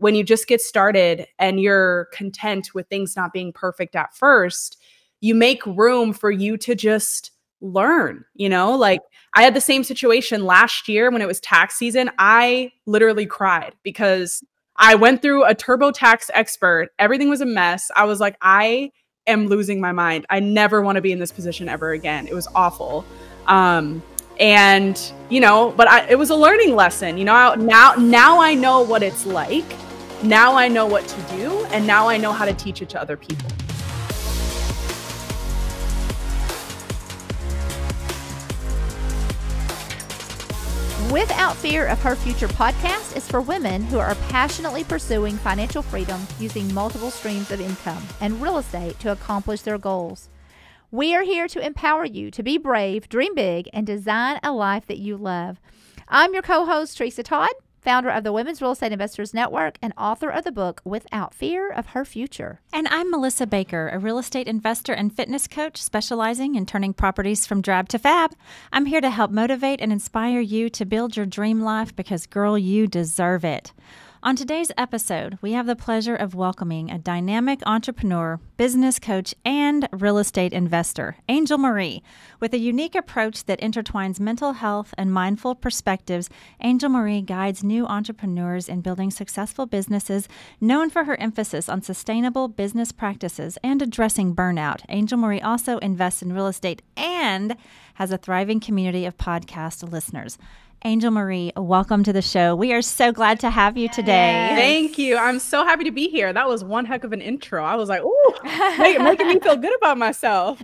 when you just get started and you're content with things not being perfect at first, you make room for you to just learn, like I had the same situation last year when it was tax season. I literally cried because I went through a TurboTax expert. Everything was a mess. I was like, I am losing my mind. I never want to be in this position ever again. It was awful. It was a learning lesson, now I know what it's like. Now I know what to do. And now I know how to teach it to other people. Without Fear of Her Future podcast is for women who are passionately pursuing financial freedom using multiple streams of income and real estate to accomplish their goals. We are here to empower you to be brave, dream big, and design a life that you love. I'm your co-host, Teresa Todd, founder of the Women's Real Estate Investors Network and author of the book Without Fear of Her Future. And I'm Melissa Baker, a real estate investor and fitness coach specializing in turning properties from drab to fab. I'm here to help motivate and inspire you to build your dream life because, girl, you deserve it. On today's episode, we have the pleasure of welcoming a dynamic entrepreneur, business coach, and real estate investor, Angel Marie. With a unique approach that intertwines mental health and mindful perspectives, Angel Marie guides new entrepreneurs in building successful businesses. Known for her emphasis on sustainable business practices and addressing burnout, Angel Marie also invests in real estate and has a thriving community of podcast listeners. Angel Marie, welcome to the show. We are so glad to have you today. Thank you. I'm so happy to be here. That was one heck of an intro. I was like, ooh, making me feel good about myself.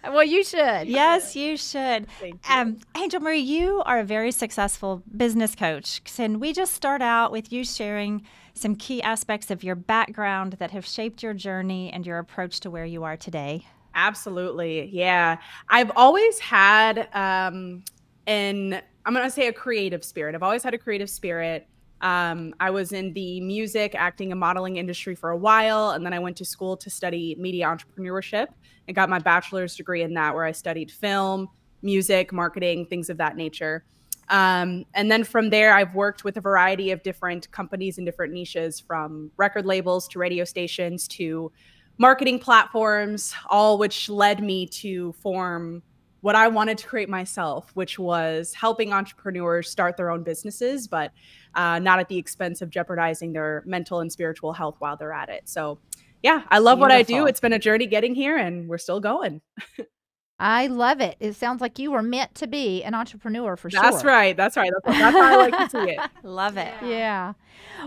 Well, you should. Yes, you should. Thank you. Angel Marie, you are a very successful business coach. Can we just start out with you sharing some key aspects of your background that have shaped your journey and your approach to where you are today? Absolutely. Yeah. I've always had I'm going to say a creative spirit. I've always had a creative spirit. I was in the music, acting, and modeling industry for a while. And then I went to school to study media entrepreneurship and got my bachelor's degree in that, where I studied film, music, marketing, things of that nature. And then from there, I've worked with a variety of different companies in different niches, from record labels to radio stations to marketing platforms, all which led me to form what I wanted to create myself, which was helping entrepreneurs start their own businesses, but not at the expense of jeopardizing their mental and spiritual health while they're at it. So yeah, I love what I do. It's been a journey getting here and we're still going. I love it. It sounds like you were meant to be an entrepreneur for sure. That's right. That's how I like to see it. Love it. Yeah.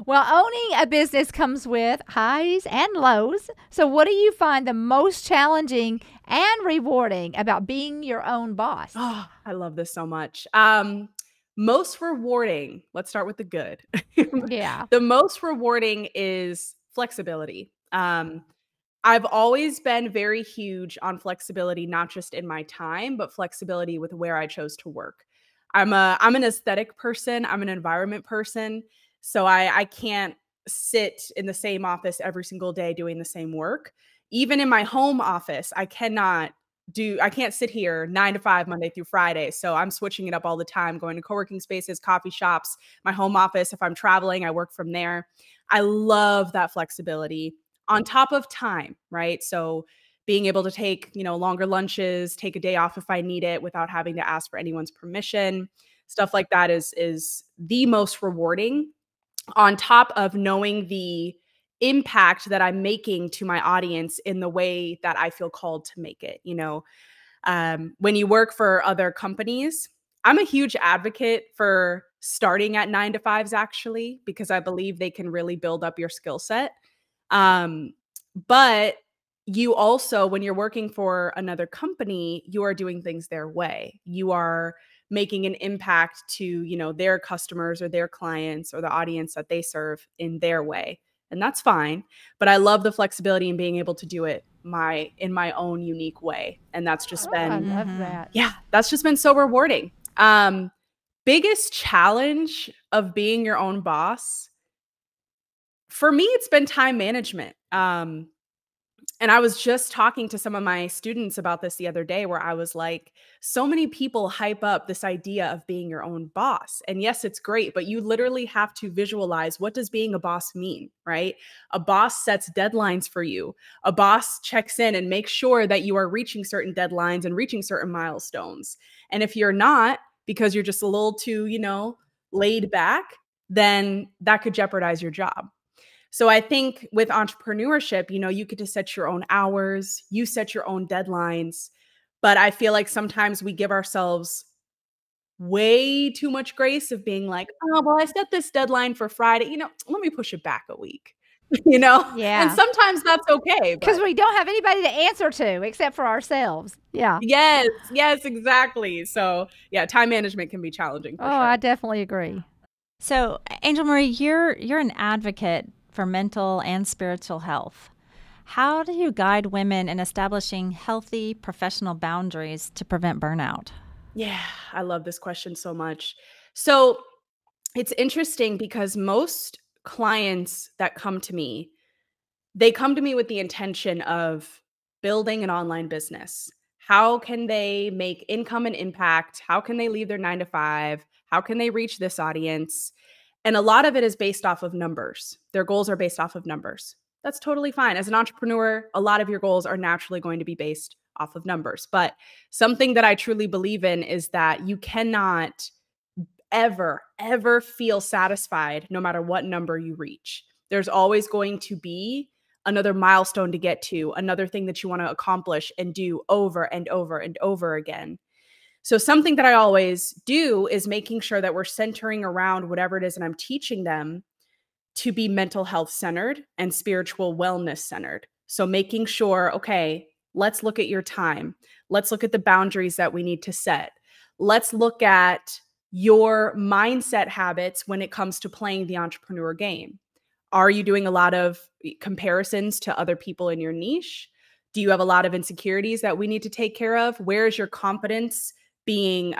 Well, owning a business comes with highs and lows. So what do you find the most challenging and rewarding about being your own boss? Oh, I love this so much. Most rewarding, let's start with the good. Yeah. The most rewarding is flexibility. I've always been very huge on flexibility, not just in my time, but flexibility with where I chose to work. I'm an aesthetic person. I'm an environment person. So I can't sit in the same office every single day doing the same work. Even in my home office, I can't sit here 9 to 5 Monday through Friday. So I'm switching it up all the time, going to co-working spaces, coffee shops, my home office. If I'm traveling, I work from there. I love that flexibility on top of time, right? So being able to take, longer lunches, take a day off if I need it without having to ask for anyone's permission, stuff like that is the most rewarding, on top of knowing the impact that I'm making to my audience in the way that I feel called to make it. When you work for other companies, I'm a huge advocate for starting at 9 to 5s, actually, because I believe they can really build up your skill set. But you also, when you're working for another company, you are doing things their way. You are making an impact to, their customers or their clients or the audience that they serve in their way. And that's fine. But I love the flexibility in being able to do it in my own unique way. And that's just been, I love that. Yeah, that's just been so rewarding. Biggest challenge of being your own boss, for me, it's been time management. And I was just talking to some of my students about this the other day, where I was like, so many people hype up this idea of being your own boss. And yes, it's great, but you literally have to visualize, what does being a boss mean, right? A boss sets deadlines for you. A boss checks in and makes sure that you are reaching certain deadlines and reaching certain milestones. And if you're not, because you're just a little too, laid back, then that could jeopardize your job. So I think with entrepreneurship, you get to set your own hours, you set your own deadlines, but I feel like sometimes we give ourselves way too much grace of being like, oh, well, I set this deadline for Friday, let me push it back a week, Yeah. And sometimes that's okay. Because we don't have anybody to answer to except for ourselves. Yeah. Yes, exactly. So yeah, time management can be challenging for sure. I definitely agree. So Angel Marie, you're an advocate for mental and spiritual health. How do you guide women in establishing healthy professional boundaries to prevent burnout? Yeah, I love this question so much. So it's interesting because most clients that come to me, they come to me with the intention of building an online business. How can they make income and impact? How can they leave their 9-to-5? How can they reach this audience? And a lot of it is based off of numbers. Their goals are based off of numbers. That's totally fine. As an entrepreneur, a lot of your goals are naturally going to be based off of numbers. But something that I truly believe in is that you cannot ever feel satisfied no matter what number you reach. There's always going to be another milestone to get to, another thing that you want to accomplish and do over and over and over again. So something that I always do is making sure that we're centering around whatever it is that I'm teaching them to be mental health centered and spiritual wellness centered. So making sure, okay, let's look at your time. Let's look at the boundaries that we need to set. Let's look at your mindset habits when it comes to playing the entrepreneur game. Are you doing a lot of comparisons to other people in your niche? Do you have a lot of insecurities that we need to take care of? Where is your confidence being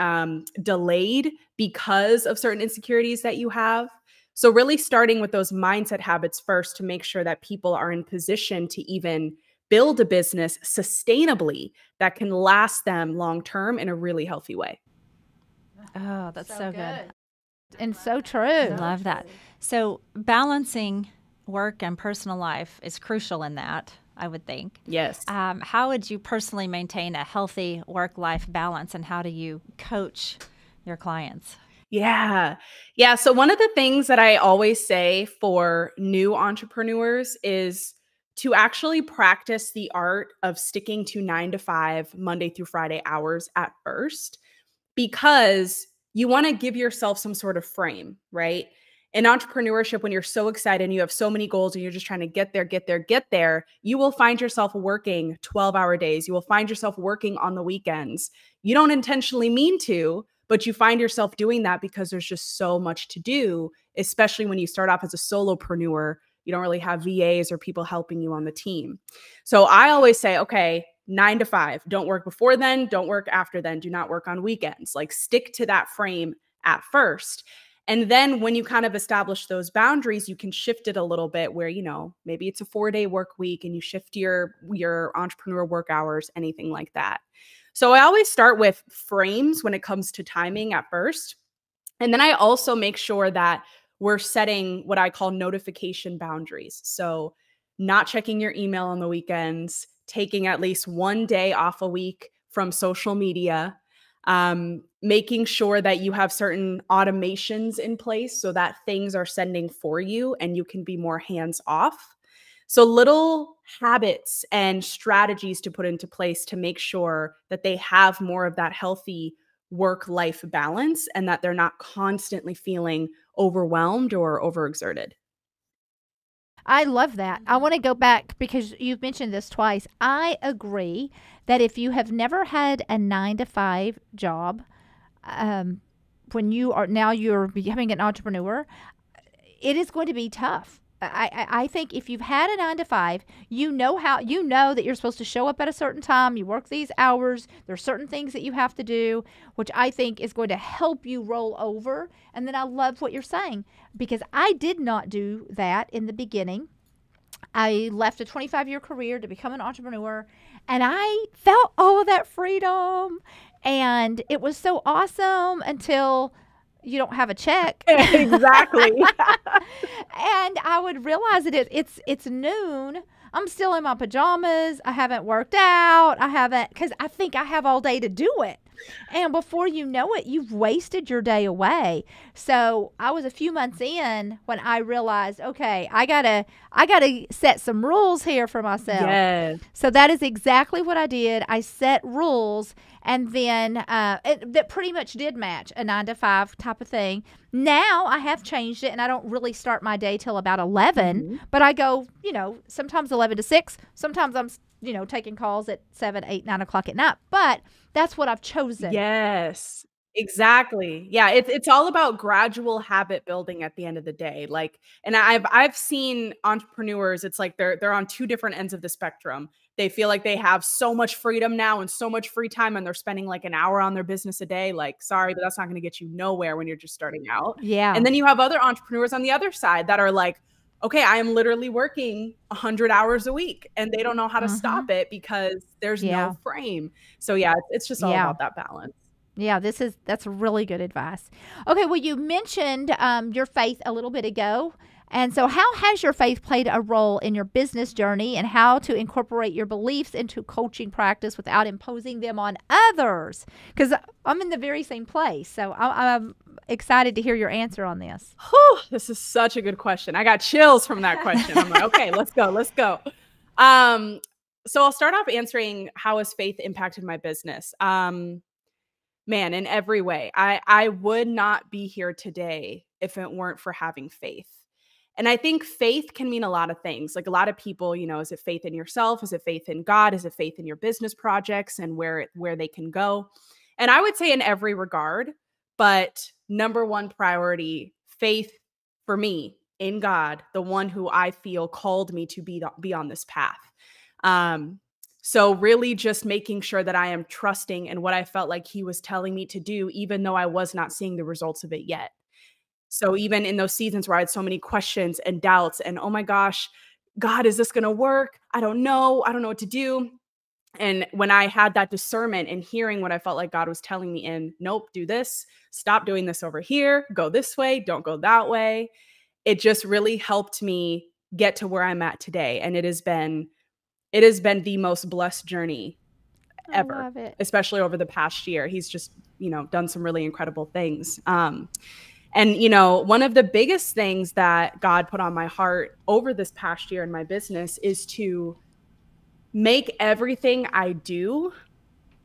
delayed because of certain insecurities that you have? So really starting with those mindset habits first to make sure that people are in position to even build a business sustainably that can last them long term in a really healthy way. Oh, that's so good. And so true. I love that. So balancing work and personal life is crucial in that, I would think. Yes. How would you personally maintain a healthy work-life balance, and how do you coach your clients? Yeah. So one of the things that I always say for new entrepreneurs is to actually practice the art of sticking to 9-to-5 Monday through Friday hours at first, because you want to give yourself some sort of frame, right? In entrepreneurship, when you're so excited and you have so many goals and you're just trying to get there, you will find yourself working 12-hour days. You will find yourself working on the weekends. You don't intentionally mean to, but you find yourself doing that because there's just so much to do, especially when you start off as a solopreneur. You don't really have VAs or people helping you on the team. So I always say, okay, 9-to-5, don't work before then, don't work after then, do not work on weekends. Like, stick to that frame at first. And then when you kind of establish those boundaries, you can shift it a little bit where, maybe it's a 4-day work week and you shift your entrepreneur work hours, anything like that. So I always start with frames when it comes to timing at first. And then I also make sure that we're setting what I call notification boundaries. So not checking your email on the weekends, taking at least one day off a week from social media, making sure that you have certain automations in place so that things are sending for you and you can be more hands off. So little habits and strategies to put into place to make sure that they have more of that healthy work-life balance and that they're not constantly feeling overwhelmed or overexerted. I love that. I want to go back because you've mentioned this twice. I agree that if you have never had a 9-to-5 job, when you're becoming an entrepreneur, it is going to be tough. I think if you've had a 9-to-5, you know that you're supposed to show up at a certain time. You work these hours. There's certain things that you have to do, which I think is going to help you roll over. And then I love what you're saying, because I did not do that in the beginning. I left a 25-year career to become an entrepreneur, and I felt all of that freedom, and it was so awesome until you don't have a check. Exactly. And I would realize that it's noon. I'm still in my pajamas. I haven't worked out. Because I think I have all day to do it. And before you know it, you've wasted your day away. So I was a few months in when I realized, okay, I gotta set some rules here for myself. Yes. So that is exactly what I did. I set rules, and then that pretty much did match a 9-to-5 type of thing. Now I have changed it, and I don't really start my day till about 11, but I go, sometimes 11 to 6. Sometimes I'm, taking calls at 7, 8, 9 o'clock at night. But that's what I've chosen. Yes, exactly. Yeah, it's all about gradual habit building at the end of the day. Like, and I've seen entrepreneurs, it's like they're on two different ends of the spectrum. They feel like they have so much freedom now and so much free time, and they're spending like an hour on their business a day. Like, sorry, but that's not going to get you nowhere when you're just starting out. Yeah. And then you have other entrepreneurs on the other side that are like, okay, I am literally working 100 hours a week, and they don't know how to stop it because there's no frame. So yeah, it's just all about that balance. Yeah, that's really good advice. Okay, well, you mentioned your faith a little bit ago. And so how has your faith played a role in your business journey, and how to incorporate your beliefs into coaching practice without imposing them on others? Because I'm in the very same place. So I'm excited to hear your answer on this. Whew, this is such a good question. I got chills from that question. I'm like, okay, let's go. So I'll start off answering how has faith impacted my business. Man, in every way. I would not be here today if it weren't for having faith. And I think faith can mean a lot of things. Like a lot of people, is it faith in yourself? Is it faith in God? Is it faith in your business projects and where they can go? And I would say in every regard, but number one priority, faith for me in God, the one who I feel called me to be on this path. So really just making sure that I am trusting in what I felt like he was telling me to do, even though I was not seeing the results of it yet. So even in those seasons where I had so many questions and doubts and, oh my gosh, God, is this going to work? I don't know what to do. And when I had that discernment and hearing what I felt like God was telling me nope, do this, stop doing this over here, go this way, don't go that way. It just really helped me get to where I'm at today. And it has been the most blessed journey ever, I love it. Especially over the past year. He's just, done some really incredible things. And, one of the biggest things that God put on my heart over this past year in my business is to make everything I do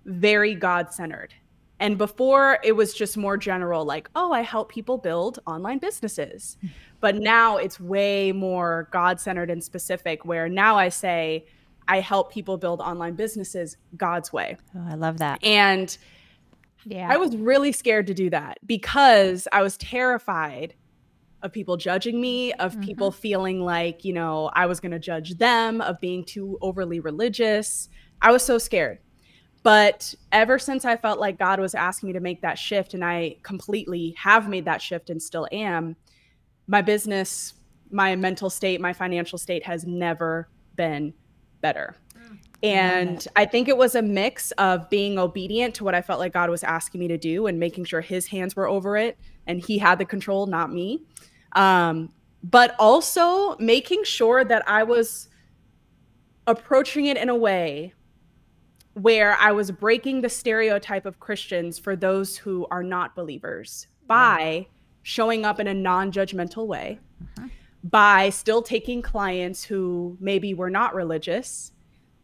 very God-centered. And before it was just more general, like, oh, I help people build online businesses. But now it's way more God-centered and specific, where now I say, I help people build online businesses God's way. Oh, I love that. And I was really scared to do that because I was terrified of people judging me, of people feeling like, I was going to judge them, of being too overly religious. I was so scared. But ever since I felt like God was asking me to make that shift, and I completely have made that shift and still am, my business, my mental state, my financial state has never been better. And I think it was a mix of being obedient to what I felt like God was asking me to do and making sure his hands were over it and he had the control, not me. But also making sure that I was approaching it in a way where I was breaking the stereotype of Christians for those who are not believers by showing up in a non-judgmental way, by still taking clients who maybe were not religious,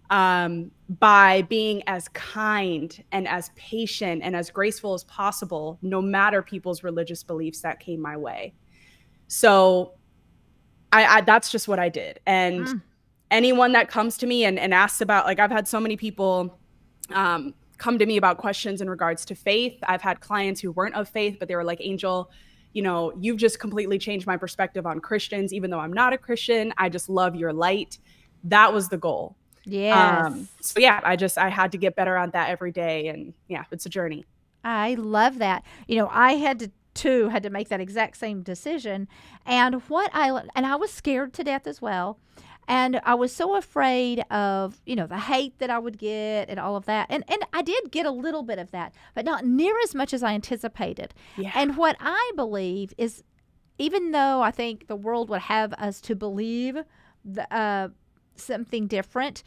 by being as kind and as patient and as graceful as possible, no matter people's religious beliefs that came my way. So I that's just what I did. And anyone that comes to me and asks about, like, I've had so many people come to me about questions in regards to faith. I've had clients who weren't of faith, but they were like, Angel, you've just completely changed my perspective on Christians. Even though I'm not a Christian, I just love your light. That was the goal. Yes. So yeah, I had to get better on that every day. And yeah, it's a journey. I love that. I had to make that exact same decision. And I was scared to death as well. And I was so afraid of, the hate that I would get and all of that. And I did get a little bit of that, but not near as much as I anticipated. Yeah. And what I believe is, even though I think the world would have us to believe something different,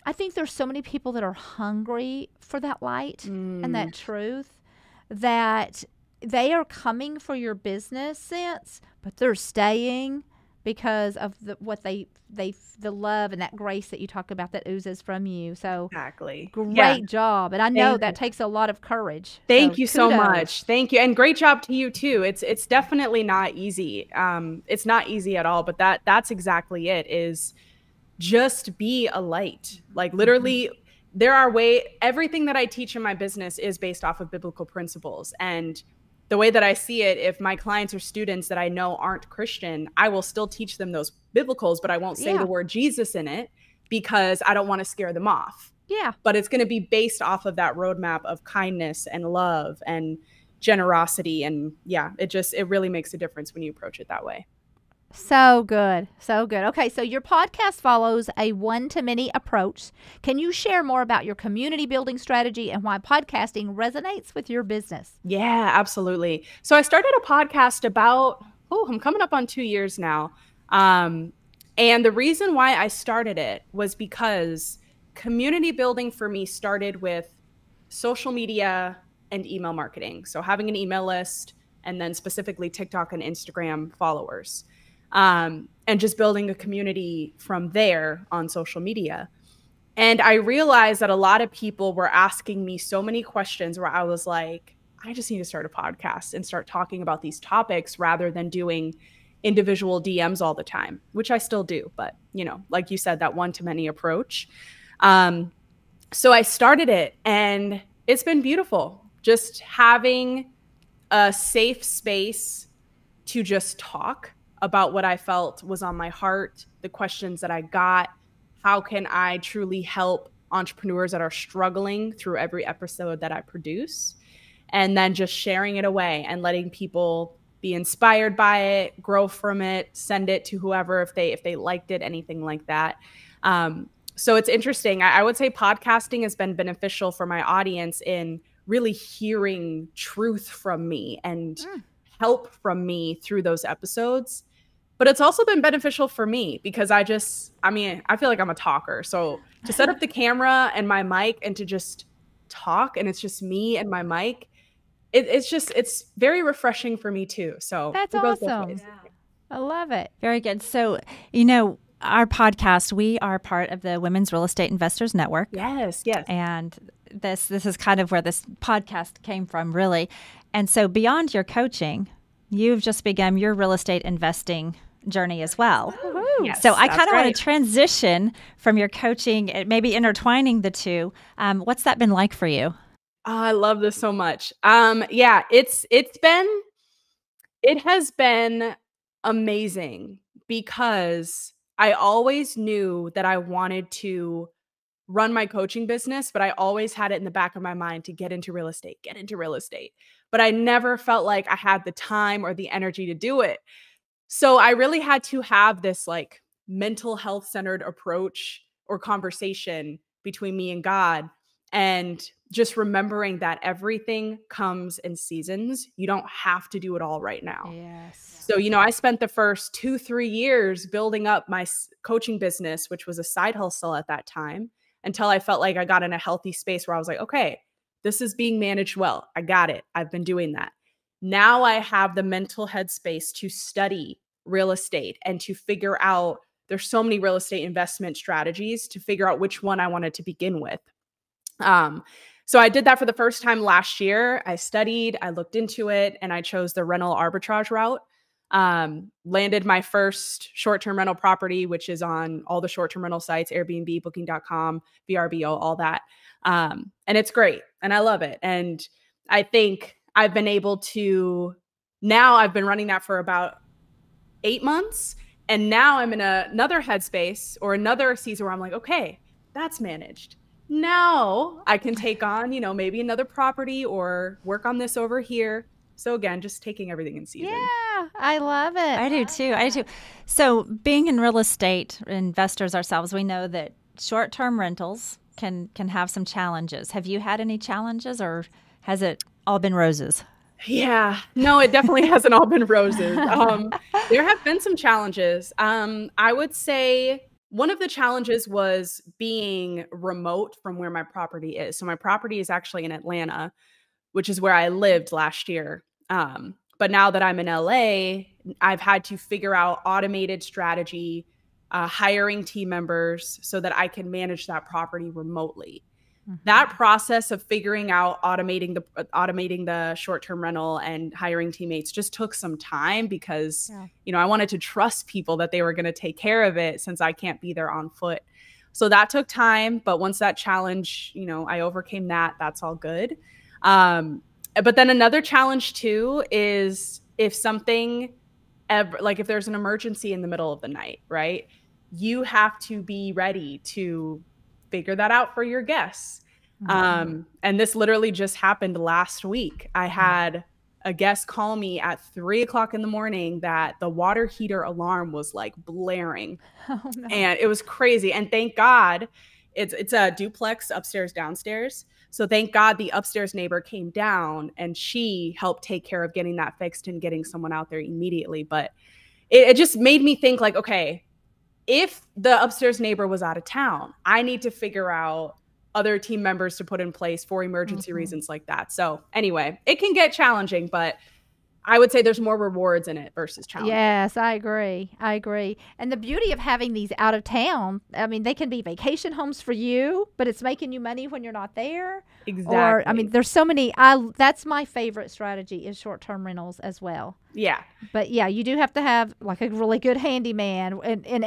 I think there's so many people that are hungry for that light and that truth, that they are coming for your business sense, but they're staying because of the love and that grace that you talk about that oozes from you. So exactly. Great job. And I know that takes a lot of courage. Thank you so much. Thank you. And great job to you too. It's definitely not easy. It's not easy at all, but that's exactly it, is just be a light. Like literally everything that I teach in my business is based off of biblical principles. And the way that I see it, if my clients or students that I know aren't Christian, I will still teach them those biblicals, but I won't say the word Jesus in it because I don't want to scare them off. Yeah. But it's going to be based off of that roadmap of kindness and love and generosity. And it really makes a difference when you approach it that way. So good. So good. Okay, so your podcast follows a one-to-many approach. Can you share more about your community building strategy and why podcasting resonates with your business? Yeah, absolutely. So I started a podcast about, I'm coming up on 2 years now. And the reason why I started it was because community building for me started with social media and email marketing. So having an email list and then specifically TikTok and Instagram followers. And just building a community from there on social media. And I realized that a lot of people were asking me so many questions where I was like, I just need to start a podcast and start talking about these topics rather than doing individual DMs all the time, which I still do. But, like you said, that one-to-many approach. So I started it and it's been beautiful. Just having a safe space to just talk about what I felt was on my heart, the questions that I got, how can I truly help entrepreneurs that are struggling through every episode that I produce, and then just sharing it away and letting people be inspired by it, grow from it, send it to whoever if they liked it, anything like that. So it's interesting. I would say podcasting has been beneficial for my audience in really hearing truth from me and help from me through those episodes. But it's also been beneficial for me because I feel like I'm a talker. So to set up the camera and my mic and to just talk, and it's just me and my mic, it's very refreshing for me too. So that's awesome. Yeah. I love it. Very good. So, our podcast, we are part of the Women's Real Estate Investors Network. Yes. And this is kind of where this podcast came from, really. And so beyond your coaching, you've just begun your real estate investing journey as well. Yes, so I kind of want to transition from your coaching, maybe intertwining the two. What's that been like for you? Oh, I love this so much. It has been amazing because I always knew that I wanted to run my coaching business, but I always had it in the back of my mind to get into real estate. But I never felt like I had the time or the energy to do it. So I really had to have this like mental health centered approach or conversation between me and God, and just remembering that everything comes in seasons. You don't have to do it all right now. Yes. So, I spent the first 2-3 years building up my coaching business, which was a side hustle at that time, until I felt like I got in a healthy space where I was like, okay, this is being managed well. I got it. I've been doing that. Now I have the mental headspace to study real estate and to figure out, there's so many real estate investment strategies, to figure out which one I wanted to begin with. So I did that for the first time last year. I studied, I looked into it, and I chose the rental arbitrage route. Landed my first short-term rental property, which is on all the short-term rental sites, Airbnb, Booking.com, VRBO, all that. And it's great. And I love it. And I think I've been able to, now I've been running that for about 8 months. And now I'm in another headspace or another season where I'm like, okay, that's managed. Now I can take on, maybe another property or work on this over here. So again, just taking everything in season. Yeah. Yeah, I love it. I do too. I do too. So being in real estate investors ourselves, we know that short-term rentals can have some challenges. Have you had any challenges, or has it all been roses? Yeah, no, it definitely hasn't all been roses. There have been some challenges. I would say one of the challenges was being remote from where my property is. So my property is actually in Atlanta, which is where I lived last year. But now that I'm in LA, I've had to figure out automated strategy, hiring team members so that I can manage that property remotely. That process of figuring out automating the short-term rental and hiring teammates just took some time because, I wanted to trust people that they were going to take care of it since I can't be there on foot. So that took time. But once that challenge, I overcame that, that's all good. But then another challenge too is if something if there's an emergency in the middle of the night, right? You have to be ready to figure that out for your guests. And this literally just happened last week. I had a guest call me at 3:00 in the morning that the water heater alarm was like blaring. Oh, no. And it was crazy. And thank God it's a duplex upstairs, downstairs. So thank God the upstairs neighbor came down and she helped take care of getting that fixed and getting someone out there immediately. But it just made me think like, okay, if the upstairs neighbor was out of town, I need to figure out other team members to put in place for emergency reasons like that. So anyway, it can get challenging, but I would say there's more rewards in it versus challenging. Yes, I agree. And the beauty of having these out of town, I mean, they can be vacation homes for you, but it's making you money when you're not there. Exactly. Or, I mean, there's so many. That's my favorite strategy is short-term rentals as well. Yeah. But yeah, you do have to have like a really good handyman in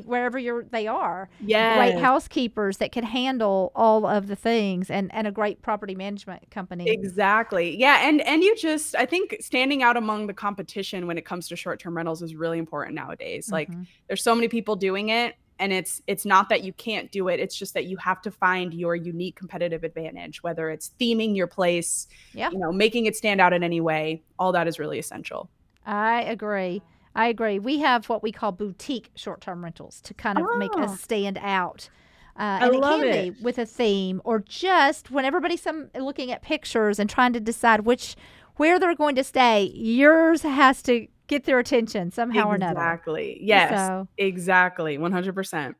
wherever they are. Yeah. Great housekeepers that can handle all of the things and a great property management company. Exactly. Yeah. And I think standing out among the competition when it comes to short-term rentals is really important nowadays. Like there's so many people doing it. And it's not that you can't do it. It's just that you have to find your unique competitive advantage, whether it's theming your place, making it stand out in any way. All that is really essential. I agree. We have what we call boutique short-term rentals to kind of make us stand out. And it can be with a theme or just when everybody's looking at pictures and trying to decide where they're going to stay, yours has to get their attention somehow or another. Exactly. Yes, exactly. 100%.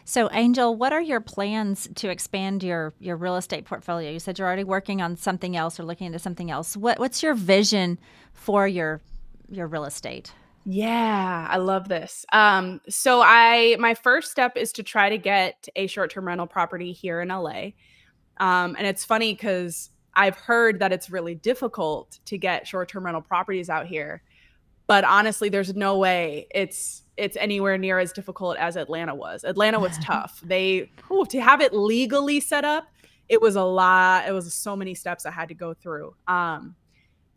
So Angel, what are your plans to expand your real estate portfolio? You said you're already working on something else or looking into something else. What's your vision for your real estate? Yeah, I love this. So my first step is to try to get a short-term rental property here in LA. And it's funny because I've heard that it's really difficult to get short-term rental properties out here. But honestly, there's no way it's anywhere near as difficult as Atlanta was. Atlanta was tough. To have it legally set up, it was a lot. It was so many steps I had to go through.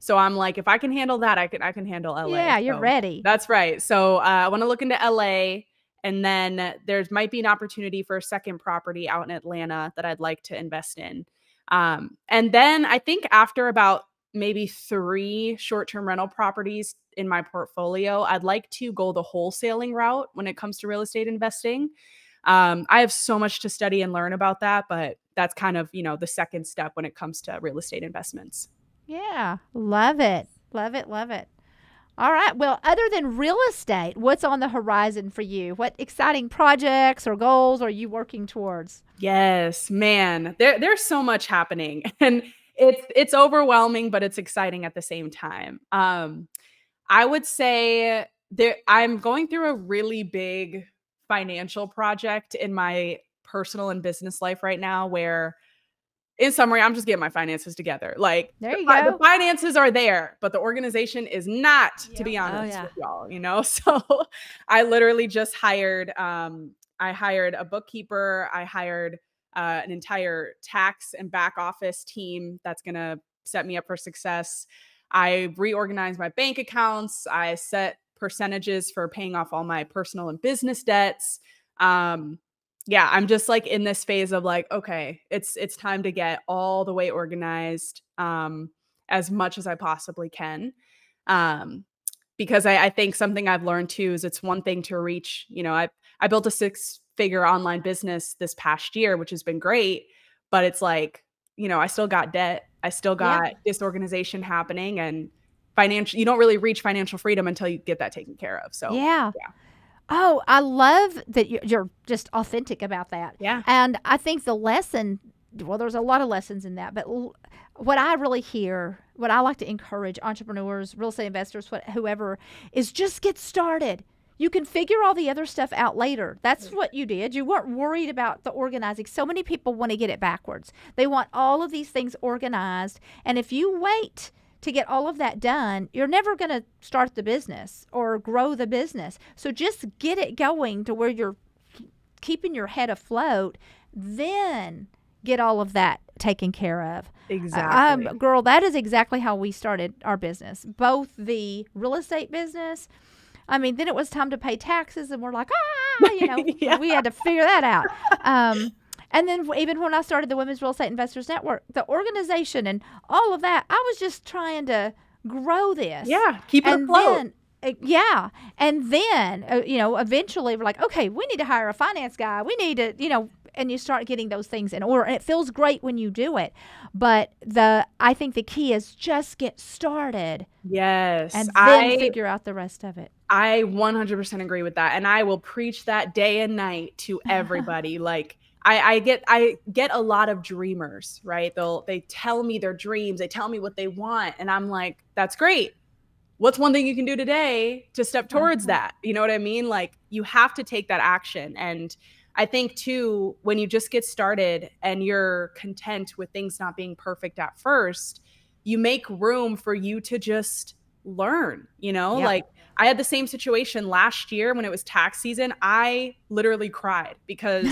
So I'm like, if I can handle that, I can handle LA. Yeah, you're ready. That's right. So I want to look into LA, and then there might be an opportunity for a second property out in Atlanta that I'd like to invest in. And then I think after about maybe 3 short-term rental properties in my portfolio, I'd like to go the wholesaling route when it comes to real estate investing. I have so much to study and learn about that, but that's kind of, the second step when it comes to real estate investments. Yeah. Love it. All right. Well, other than real estate, what's on the horizon for you? What exciting projects or goals are you working towards? Yes, man, there's so much happening, and it's overwhelming, but it's exciting at the same time. I would say I'm going through a really big financial project in my personal and business life right now where, in summary, I'm just getting my finances together. Like, there you go. The finances are there, but the organization is not, to be honest with y'all, So I literally just hired a bookkeeper. I hired an entire tax and back office team that's going to set me up for success. I reorganized my bank accounts. I set percentages for paying off all my personal and business debts. Yeah, I'm just like in this phase of like, okay, it's time to get all the way organized as much as I possibly can. because I think something I've learned too is it's one thing to reach, I built a 6-figure online business this past year, which has been great, but it's like, I still got debt. I still got disorganization happening, and you don't really reach financial freedom until you get that taken care of. So yeah. Oh, I love that you're just authentic about that. Yeah. And I think the lesson, well, there's a lot of lessons in that, but what I really hear, what I like to encourage entrepreneurs, real estate investors, whoever, is just get started. You can figure all the other stuff out later. That's what you did. You weren't worried about the organizing. So many people want to get it backwards. They want all of these things organized. And if you wait to get all of that done, you're never going to start the business or grow the business. So just get it going to where you're keeping your head afloat, then get all of that taken care of. Exactly. Girl, that is exactly how we started our business. Both the real estate business, then it was time to pay taxes, and we're like, we had to figure that out. And then even when I started the Women's Real Estate Investors Network, the organization and all of that, I was just trying to grow this. Yeah, keep it afloat. And then, eventually we're like, okay, we need to hire a finance guy. We need to, and you start getting those things in order. And it feels great when you do it. But I think the key is just get started. Yes. And then figure out the rest of it. I 100% agree with that. And I will preach that day and night to everybody. Like, I get a lot of dreamers, right? They tell me their dreams. They tell me what they want. And I'm like, that's great. What's one thing you can do today to step towards that? You know what I mean? Like, you have to take that action. And I think too, when you just get started and you're content with things not being perfect at first, you make room for you to just learn, like I had the same situation last year when it was tax season. I literally cried because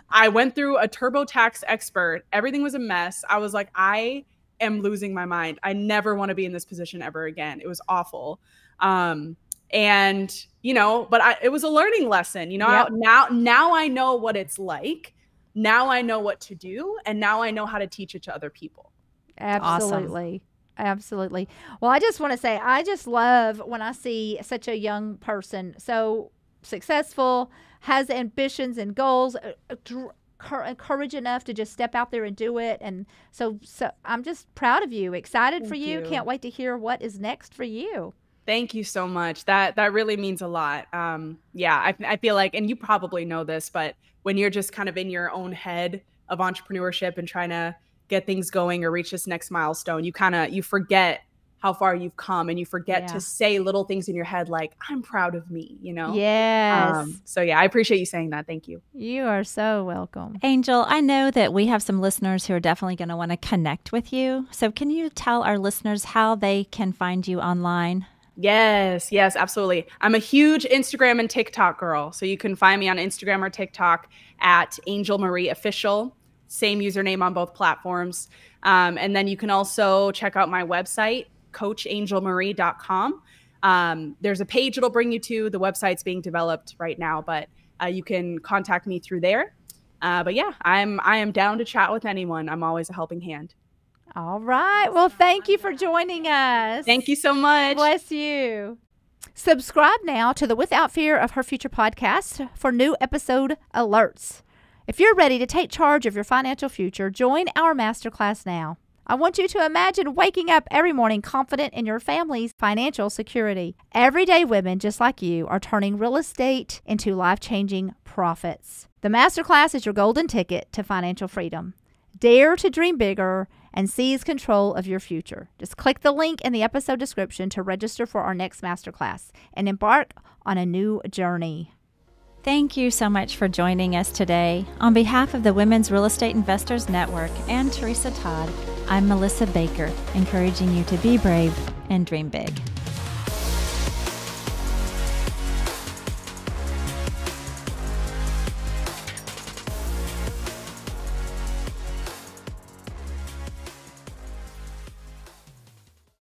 I went through a TurboTax expert. Everything was a mess. I was like, I am losing my mind. I never want to be in this position ever again. It was awful. But it was a learning lesson, now I know what it's like. Now I know what to do. And now I know how to teach it to other people. Absolutely. Awesome. Absolutely. Well, I just want to say, I just love when I see such a young person, so successful, has ambitions and goals, courage enough to just step out there and do it. And so I'm just proud of you, excited for you. Can't wait to hear what is next for you. Thank you so much. That really means a lot. I feel like, and you probably know this, but when you're just kind of in your own head of entrepreneurship and trying to get things going or reach this next milestone, you forget how far you've come, and you forget to say little things in your head like, I'm proud of me, Yes. I appreciate you saying that. Thank you. You are so welcome. Angel, I know that we have some listeners who are definitely going to want to connect with you. So can you tell our listeners how they can find you online? Yes, absolutely. I'm a huge Instagram and TikTok girl. So you can find me on Instagram or TikTok at Angel Marie Official. Same username on both platforms. And then you can also check out my website, CoachAngelMarie.com. There's a page it'll bring you to. The website's being developed right now, but you can contact me through there. I am down to chat with anyone. I'm always a helping hand. All right. Well, thank you for joining us. Thank you so much. Bless you. Subscribe now to the Without Fear of Her Future podcast for new episode alerts. If you're ready to take charge of your financial future, join our masterclass now. I want you to imagine waking up every morning confident in your family's financial security. Everyday women just like you are turning real estate into life-changing profits. The masterclass is your golden ticket to financial freedom. Dare to dream bigger and seize control of your future. Just click the link in the episode description to register for our next masterclass and embark on a new journey. Thank you so much for joining us today. On behalf of the Women's Real Estate Investors Network and Teresa Todd, I'm Melissa Baker, encouraging you to be brave and dream big.